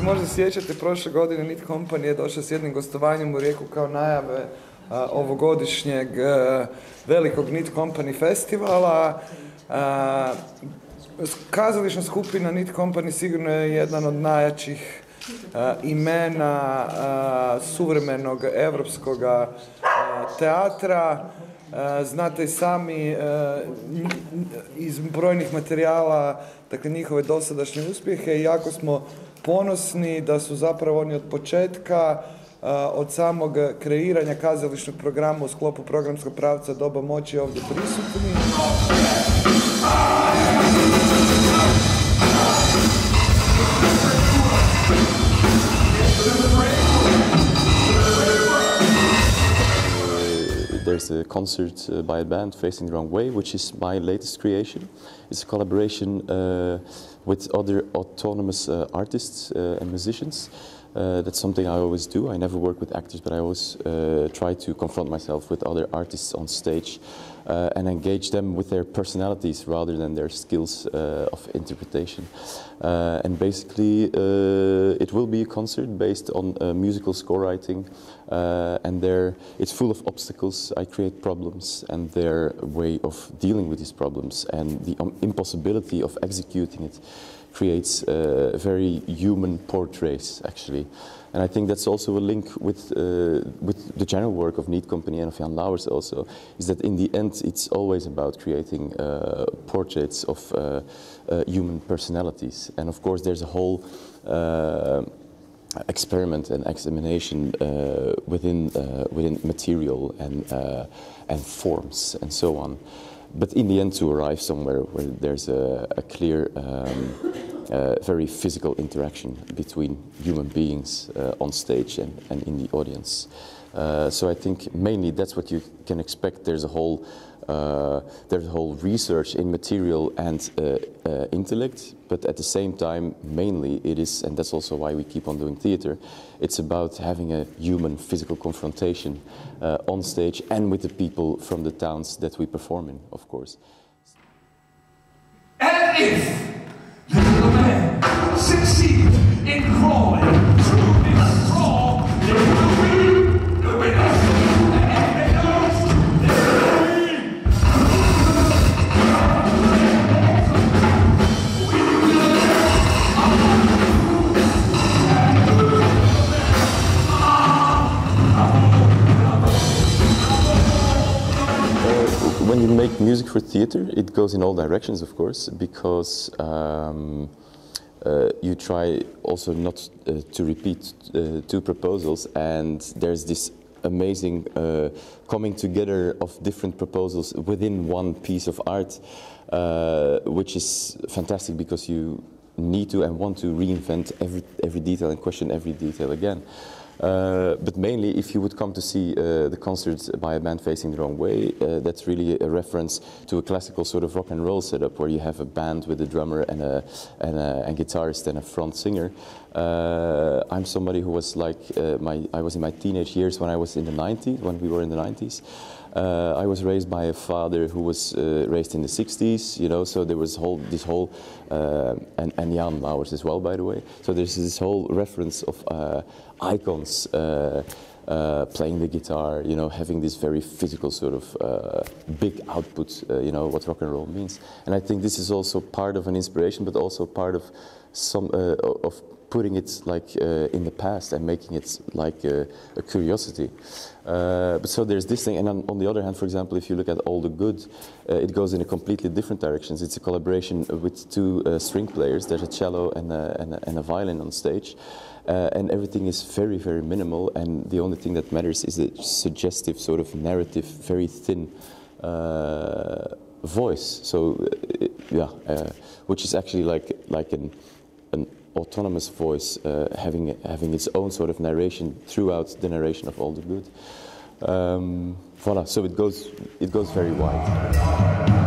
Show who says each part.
Speaker 1: se možda sjećate, prošle godine Needcompany je došao s jednim gostovanjem u Rijeku kao najave ovogodišnjeg velikog Needcompany festivala. Kazališna skupina Needcompany sigurno je jedan od najjačih imena suvremenog europskog teatra. Znate i sami iz brojnih materijala, dakle, njihove dosadašnje uspjehe, i jako smo ponosni da su zapravo oni od početka, od samog kreiranja kazališnog programa u sklopu programskog pravca Doba, moći ovdje prisutni.
Speaker 2: There's a concert by a band, Facing the Wrong Way, which is my latest creation. It's a collaboration with other autonomous artists and musicians. That's something I always do. I never work with actors, but I always try to confront myself with other artists on stage and engage them with their personalities rather than their skills of interpretation. And basically, it will be a concert based on musical score writing, and it's full of obstacles. I create problems and their way of dealing with these problems, and the impossibility of executing it creates very human portraits, actually. And I think that's also a link with the general work of Needcompany and of Jan Lauwers also, is that in the end it's always about creating portraits of human personalities. And of course there's a whole experiment and examination within material and forms and so on. But in the end, to arrive somewhere where there's a clear, very physical interaction between human beings on stage and in the audience. So I think mainly that's what you can expect. There's a whole research in material and intellect, but at the same time, mainly it is, and that's also why we keep on doing theater, it's about having a human physical confrontation on stage and with the people from the towns that we perform in, of course.
Speaker 3: And if the little man succeeds in crawling through this hall, they will be the winners.
Speaker 2: When you make music for theater, it goes in all directions, of course, because you try also not to repeat two proposals, and there's this amazing coming together of different proposals within one piece of art, which is fantastic because you need to and want to reinvent every detail and question every detail again. But mainly, if you would come to see the concerts by a band Facing the Wrong Way, that's really a reference to a classical sort of rock and roll setup where you have a band with a drummer and a guitarist and a front singer. I'm somebody who was like, I was in my teenage years when I was in the 90s, when we were in the 90s. I was raised by a father who was raised in the 60s, you know, so there was this whole, and Jan Lauwers as well, by the way. So there's this whole reference of icons playing the guitar, you know, having this very physical sort of big output, you know, what rock and roll means. And I think this is also part of an inspiration, but also part of some of putting it like in the past and making it like a curiosity. But so there's this thing, and on the other hand, for example, if you look at All the Good, it goes in a completely different directions. It's a collaboration with two string players. There's a cello and a violin on stage. And everything is very, very minimal, and the only thing that matters is a suggestive sort of narrative, very thin voice. So, which is actually like an autonomous voice having its own sort of narration throughout the narration of All the Good. Voilà, so it goes very wide.